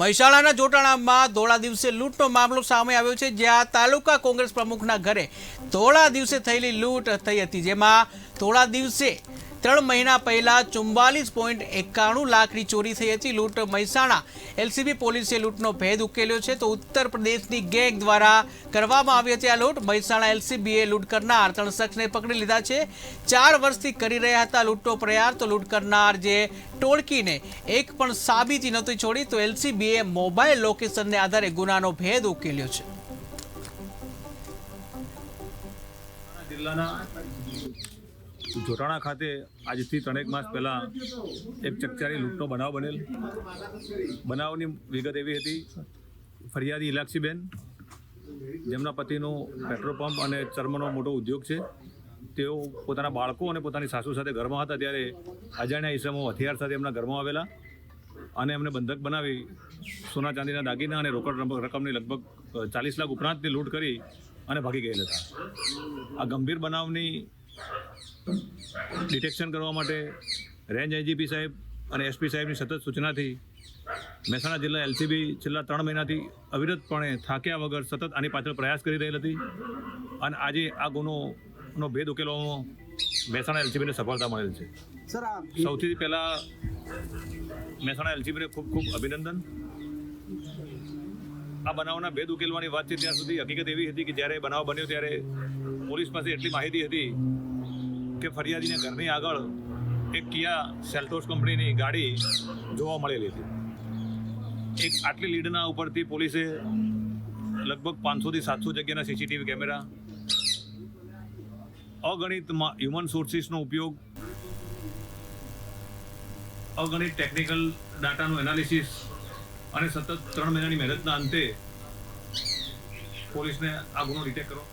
મહેસાણાના જોટાણામાં ધોળા દિવસે લૂંટનો મામલો સામે આવ્યો છે, જ્યાં તાલુકા કોંગ્રેસ પ્રમુખના ઘરે ધોળા દિવસે થયેલી લૂંટ થઈ હતી, જેમાં ધોળા દિવસે 3 મહિના પહેલા 44.91 લાખની ચોરી થઈ હતી. લૂંટ મહેસાણા એલસીબી પોલીસે લૂંટનો ભેદ ઉકેલ્યો છે, તો ઉત્તર પ્રદેશની ગેંગ દ્વારા કરવામાં આવી હતી આ લૂંટ. મહેસાણા એલસીબીએ લૂંટ કરનાર 3 શખ્સને પકડી લીધા છે. 4 વર્ષથી કરી રહ્યા હતા લૂંટનો પ્રયાસ, તો લૂંટ કરનાર જે ટોળકીને એક પણ સાબિતી નહોતી છોડી, તો એલસીબીએ મોબાઈલ લોકેશનને આધારે ગુનાનો ભેદ ઉકેલ્યો છે. જિલ્લાના જોટાણા ખાતે આજથી 3 માસ પહેલાં એક ચકચારી લૂંટનો બનાવ બનેલ. બનાવની વિગત એવી હતી, ફરિયાદી ઇલાક્ષીબેન, જેમના પતિનો પેટ્રોલ પંપ અને ચર્મનો મોટો ઉદ્યોગ છે, તેઓ પોતાના બાળકો અને પોતાની સાસુ સાથે ઘરમાં હતા, ત્યારે અજાણ્યા ઈસમો હથિયાર સાથે એમના ઘરમાં આવેલા અને એમને બંધક બનાવી સોના ચાંદીના દાગીના અને રોકડ રકમની લગભગ 40 લાખ ઉપરાંતની લૂંટ કરી અને ભાગી ગયેલ હતા. આ ગંભીર બનાવની ડિટેક્શન કરવા માટે રેન્જ આઈજીપી સાહેબ અને એસપી સાહેબની સતત સૂચનાથી મહેસાણા જિલ્લા એલસીબી છેલ્લા 3 મહિનાથી અવિરતપણે થાક્યા વગર સતત આની પાછળ પ્રયાસ કરી રહેલ હતી અને આજે આ ગુનોનો ભેદ ઉકેલવામાં મહેસાણા એલસીબીને સફળતા મળેલ છે. સૌથી પહેલાં મહેસાણા એલસીબીને ખૂબ ખૂબ અભિનંદન. આ બનાવના ભેદ ઉકેલવાની વાત છે ત્યાં સુધી હકીકત એવી હતી કે જ્યારે બનાવ બન્યો ત્યારે પોલીસ પાસે એટલી માહિતી હતી કે ફરિયાદીના ઘરની આગળ એક કિયા સેલ્ટોસ કંપનીની ગાડી જોવા મળેલી હતી. એક આટલી લીડના ઉપરથી પોલીસે લગભગ 500 થી 700 જગ્યાના સીસીટીવી કેમેરા, અગણિત હ્યુમન સોર્સિસનો ઉપયોગ, અગણિત ટેકનિકલ ડાટાનું એનાલિસિસ અને સતત 3 મહિનાની મહેનતના અંતે પોલીસને આ ગુનો ડિટેક્ટ કરો